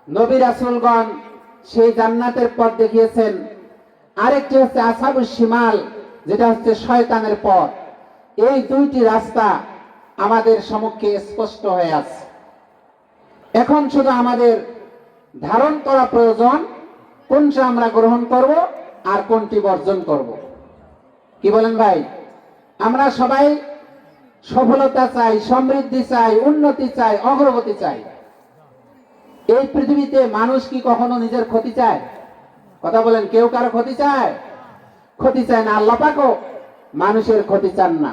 নবী রাসূলগণ সেই জান্নাতের পথ দেখিয়েছেন। আরেকটি হচ্ছে আসহাবুশ শিমাল, যেটা হচ্ছে শয়তানের পথ। এই দুইটি রাস্তা আমাদের সম্মুখে স্পষ্ট হয়ে আছে। এখন শুধু আমাদের ধারণ করা প্রয়োজন, কোনটা আমরা গ্রহণ করব আর কোনটি বর্জন করব। কি বলেন ভাই? আমরা সবাই সফলতা চাই, সমৃদ্ধি চাই, উন্নতি চাই, অগ্রগতি চাই। এই পৃথিবীতে মানুষ কি কখনো নিজের ক্ষতি চায়? কথা বলেন, কেউ কারো ক্ষতি চায়? ক্ষতি চায় না। আল্লাহ পাকও মানুষের ক্ষতি চান না,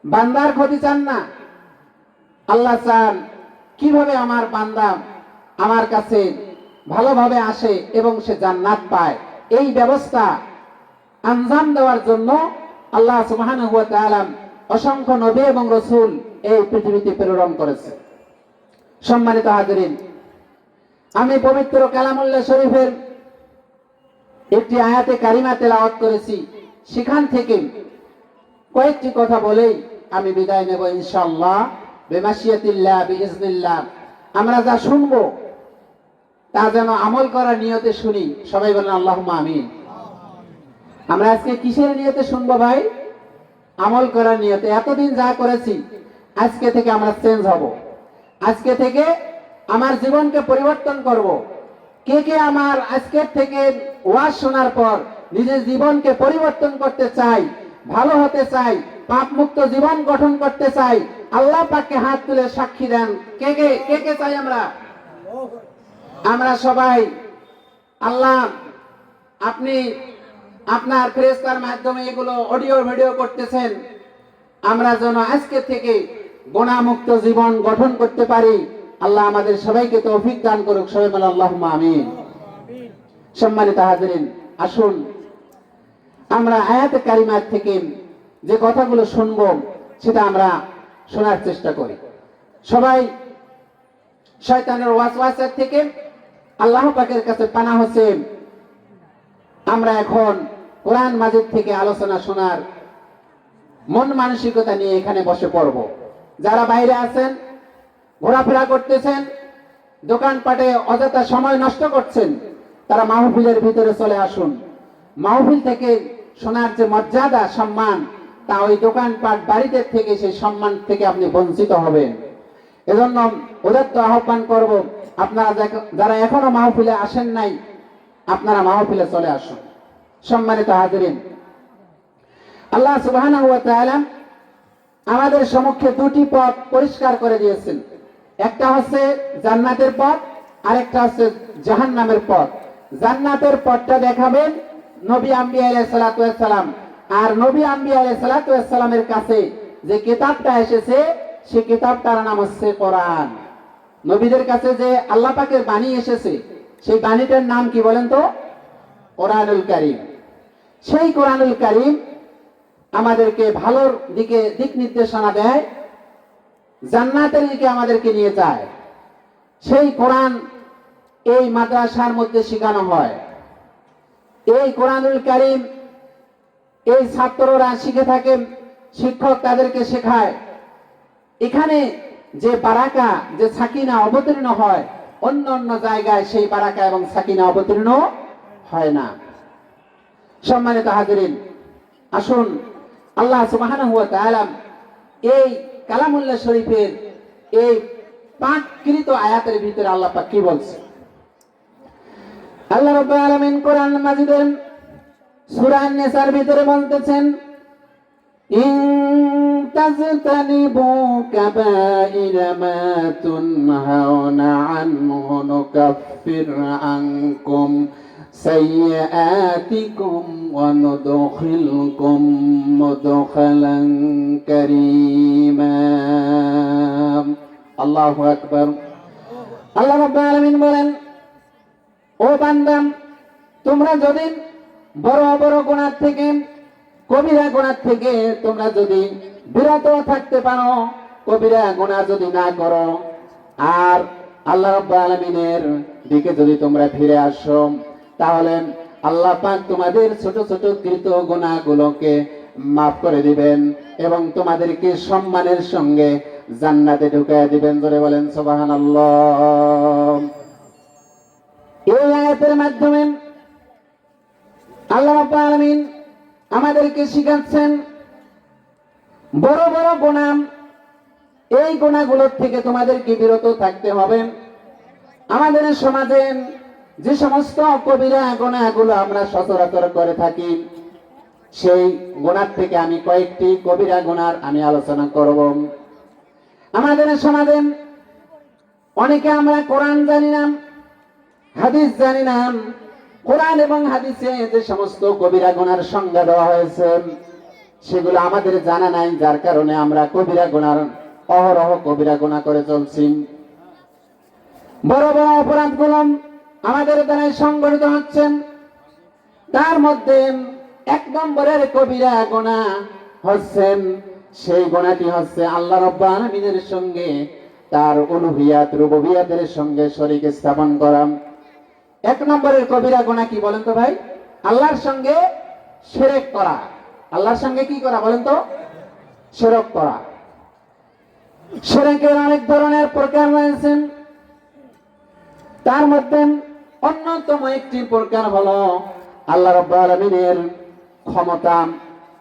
বান্দার ক্ষতি চান না। আল্লাহ চান কিভাবে আমার বান্দা আমার কাছে ভালোভাবে আসে এবং সে জান্নাত পায়। এই ব্যবস্থা আঞ্জাম দেওয়ার জন্য আল্লাহ সুবহানাহু ওয়া তাআলা অসংখ্য নবী এবং রাসূল এই পৃথিবীতে প্রেরণ করেছে। সম্মানিত হাজিরিন, আমি পবিত্র কালামুল্লাহ শরীফের একটি আয়াতে কারিমা তেলাওয়াত করেছি। সেখান থেকে কয়েকটি কথা বলেই আমি বিদায় নেব ইনশাআল্লাহ, বিমাশিয়াতিল্লাহ বিইজনিল্লাহ। আমরা যা শুনবো তা যেন আমল করার নিয়তে শুনি। সবাই বলেন আল্লাহুম্মা আমিন। আমরা আজকে কিসের নিয়তে শুনবো ভাই? আমল করার নিয়তে। এতদিন যা করেছি আজকে থেকে আমরা চেঞ্জ হব। আজকে থেকে আমার জীবনকে পরিবর্তন করব। কে কে আমার আজকের থেকে ওয়াজ শোনার পর নিজের জীবনকে পরিবর্তন করতে চাই, ভালো হতে চাই, পাপ মুক্ত জীবন গঠন করতে চাই? আল্লাহ পাককে হাত তুলে সাক্ষী দেন। কে কে কে কে চাই আমরা? আমরা সবাই। আল্লাহ, আপনি আপনার ফেরেশতার মাধ্যমে এগুলো অডিও ভিডিও করতেছেন। আমরা যেন আজকে থেকে গুনাহমুক্ত জীবন গঠন করতে পারি। আল্লাহ আমাদের সবাইকে তৌফিক দান করুক। সবাই বলেন আল্লাহুম্মা আমিন। সম্মানিত হাজিরিন, আসুন আমরা আয়াতে কারিমার থেকে যে কথাগুলো শুনব সেটা আমরা শোনার চেষ্টা করি। সবাই শয়তানের ওয়াসওয়াসা থেকে আল্লাহ পাকের কাছে পানাহ হচ্ছে। আমরা এখন কোরআন মাজিদ থেকে আলোচনা শোনার মন মানসিকতা নিয়ে এখানে বসে পড়ব। যারা বাইরে আছেন, ঘোরাফেরা করতেছেন, দোকানপাটে অযথা সময় নষ্ট করছেন, তারা মাহফিলের ভিতরে চলে আসুন। মাহফিল থেকে শোনার যে মর্যাদা, সম্মান, তা ওই দোকানপাট বাড়িতে থেকে সেই সম্মান থেকে আপনি বঞ্চিত হবেন। এজন্য ওদের তো আহ্বান করব, আপনারা যারা এখনো মাহফিলে আসেন নাই, আপনারা মাহফিলে চলে আসুন। সম্মানিত হাজিরিন, আল্লাহ সুবহানাহু ওয়া তাআলা আমাদের সম্মুখে দুটি পথ পরিষ্কার করে দিয়েছেন। একটা হচ্ছে জান্নাতের পথ, আরেকটা হচ্ছে জাহান্নামের পথ। জান্নাতের পথটা দেখাবেন নবী আম্বিয়া আলাইহিস সালাতু ওয়াস সালাম। আর নবী আম্বিয়া আলাইহিস সালাতু ওয়াস সালামের কাছে যে কিতাবটা এসেছে সেই কিতাবটার নাম হচ্ছে কোরআন। নবীদের কাছে যে আল্লাহ পাকের বাণী এসেছে সেই বাণীটার নাম কি বলেন তো? কোরআনুল কারীম। সেই কোরআনুল কারীম আমাদেরকে ভালোর দিকে দিক নির্দেশনা দেয়, জান্নাতের দিকে আমাদেরকে নিয়ে যায়। সেই কোরআন এই মাদ্রাসার মধ্যে শেখানো হয়। এই কোরআনুল কারীম এই ছাত্ররা শিখে থাকে, শিক্ষক তাদেরকে শেখায়। এখানে যে বারাকা, যে সাকিনা অবতীর্ণ হয়, অন্য অন্য জায়গায় সেই বারাকা এবং সাকিনা অবতীর্ণ হয় না। সম্মানিত হাজিরিন, আসুন আল্লাহ সুবহানাহু ওয়া তাআলা এই কালামুল্লাহ শরীফের এই পাঁচকৃত আয়াতের ভিতরে আল্লাহ পাক কি বলছে? আল্লাহ রাব্বুল আলামিন কোরআন মাজিদের সূরা আন-নিসার ভিতরে বলতেছেন, ইন তাজতানিবু কাবাইরা মা তুনহাউনা আনহু নুকাফির আনকুম সাইয়্যাতিকুম ওয়া নুদখিলকুম মুদখালান কারীমা। আল্লাহু আকবার। আল্লাহ রাব্বুল আলামিন বলেন, ও বান্দা, তোমরা যদি বড় বড় গুনাহ থেকে, কবিরা গুনাহ থেকে তোমরা যদি বিরত থাকতে পারো, কবিরা গুনাহ যদি না করো, আর আল্লাহ রাব্বুল আলামিনের দিকে যদি তোমরা ফিরে আসো, তাহলে আল্লাহ পাক তোমাদের ছোট ছোট কৃত গুনাহগুলোকে মাফ করে দিবেন এবং তোমাদেরকে সম্মানের সঙ্গে জান্নাতে ঢুকায় দিবেন। জোরে বলেন সুবহানাল্লাহ। এই আয়াতের মাধ্যমে আল্লাহ রাব্বুল আলামিন আমাদেরকে শিখাচ্ছেন বড় বড় গুনাহ, এই গুনাহগুলোর থেকে তোমাদেরকে বিরত থাকতে হবে। আমাদের সমাজে যে সমস্ত কবিরা গুনাহগুলো আমরা সচরাচর করে থাকি, সেই গুনাহ থেকে আমি কয়েকটি কবিরা গুনাহ আমি আলোচনা করব। আমাদের সমাজে অনেকে আমরা কোরআন জানি না, হাদিস জানি না। কোরআন এবং হাদিসে যে সমস্ত কবিরা গুনার সংজ্ঞা দেওয়া হয়েছে সেগুলো আমাদের জানা নাই, যার কারণে আমরা কবিরা গুনার অহরহ কবিরা গুনাহ করে চলছি। বড় বড় অপরাধগুলো আমাদের দ্বারাই সংগঠিত হচ্ছে। তার মধ্যে 1 নম্বরের কবিরা গুনাহ হচ্ছে, সেই গুনাহটি হচ্ছে আল্লাহ রাব্বুল আলামিনের সঙ্গে তার উলুহিয়াত রুবুবিয়াতের সঙ্গে শরীক স্থাপন করা। 1 নম্বরের কবিরা গুনাহ কি বলেন তো ভাই? আল্লাহর সঙ্গে শিরক করা। আল্লাহর সঙ্গে কি করা বলেন তো? শিরক করা। শিরকের অনেক ধরনের প্রকার রয়েছে, তার মধ্যে অন্যতম একটি প্রকার হলো আল্লাহ রাব্বুল আলামিনের ক্ষমতা,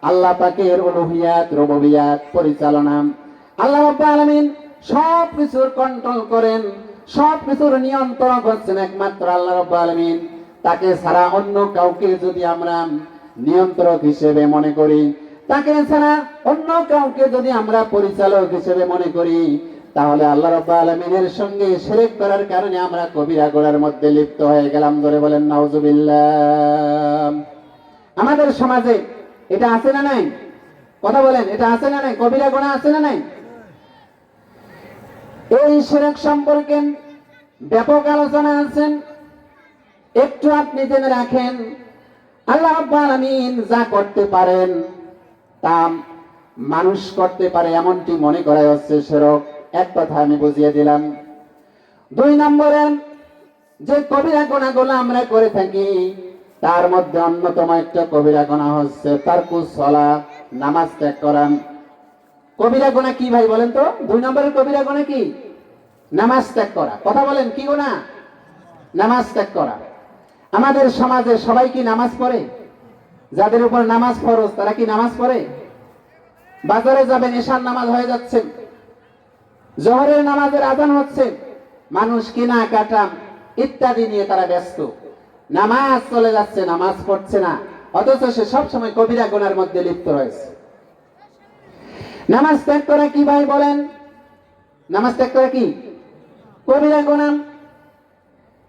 আল্লাহ পাকের উলুহিয়াত রুবুবিয়াত পরিচালনা। আল্লাহ রাব্বুল আলামিন সব কিছুর কন্ট্রোল করেন, সব কিছুর নিয়ন্ত্রণ করছেন একমাত্র আল্লাহ রাব্বুল আলামিন। তাকে ছাড়া অন্য কাউকে যদি আমরা নিয়ন্ত্রক হিসেবে মনে করি, তাকে ছাড়া অন্য কাউকে যদি আমরা পরিচালক হিসেবে মনে করি, তাহলে আল্লাহ রাব্বুল আলামিনের সঙ্গে শিরক করার কারণে আমরা কবিরা গুনাহের মধ্যে লিপ্ত হয়ে গেলাম। ধরে বলেন নাউজুবিল্লাহ। আমাদের সমাজে এটা আছে না নাই? কথা বলেন, এটা আছে না নাই? কবিরা গুনাহ আছে না নাই? এই শিরক সম্পর্কে ব্যাপক আলোচনা আছে, একটু আপনি জেনে রাখেন। আল্লাহ রাব্বুল আলামিন যা করতে পারেন তা মানুষ করতে পারে এমনটি মনে করা হচ্ছে শিরক। এক কথা আমি বুঝিয়ে দিলাম। 2 নম্বরে যে কবিরা গুনাহগুলো আমরা করে থাকি, তার মধ্যে অন্যতম একটা কবিরা গুনাহ হচ্ছে তারকুস সালাত, নামাজ ত্যাগ করা। কবিরা গুনাহ কি ভাই বলেন তো? 2 নম্বরের কবিরা গুনাহ কি? নামাজ ত্যাগ করা। কথা বলেন, কি গুনাহ? নামাজ ত্যাগ করা। আমাদের সমাজে সবাই কি নামাজ পড়ে? যাদের উপর নামাজ ফরজ তারা কি নামাজ পড়ে? বাজারে যাবেন, এশার নামাজ হয়ে যাচ্ছে, জোহরের নামাজের আযান হচ্ছে, মানুষ কিনা কাটা ইত্যাদি নিয়ে তারা ব্যস্ত, নামাজ চলে যাচ্ছে, নামাজ পড়ছে না, অথচ সে সব সময় কবিরা গুনাহের মধ্যে লিপ্ত রয়েছে। নামাজ ত্যাগ করা কি ভাই বলেন? নামাজ ত্যাগ করা কি? কবিরা গুনাহ।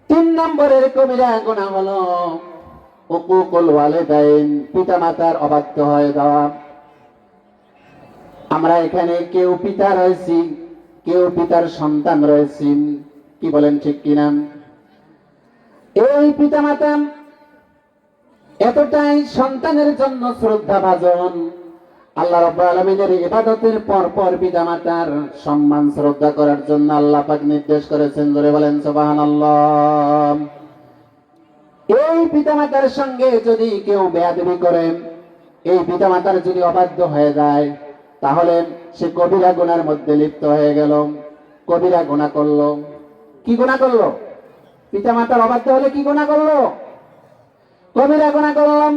3 নম্বরের কবিরা গুনাহ হলো উকুকুল ওয়ালিদাইন, পিতামাতার অবাধ্য হয়ে যাওয়া। আমরা এখানে কেউ পিতা রয়েছি, কেউ পিতার সন্তান রয়েছি, কি বলেন ঠিক কিনা? এই পিতামাতা এতটাই সন্তানের জন্য শ্রদ্ধাভাজন, আল্লাহ রাব্বুল আলামিনের ইবাদতের পর পর পিতামাতার সম্মান শ্রদ্ধা করার জন্য আল্লাহ পাক নির্দেশ করেছেন। জোরে বলেন সুবহানাল্লাহ। এই পিতামাতার সঙ্গে যদি কেউ বেয়াদবি করে, এই পিতামাতার যদি অবাধ্য হয়ে যায়, তাহলে সে কবিরা গুনাহের মধ্যে লিপ্ত হয়ে গেল, কবিরা গুনাহ করলো। কি গুনাহ করলো? পিতামাতার অবাধ্য হলে কি গুনাহ করলো? কবিরা গুনাহ করলাম।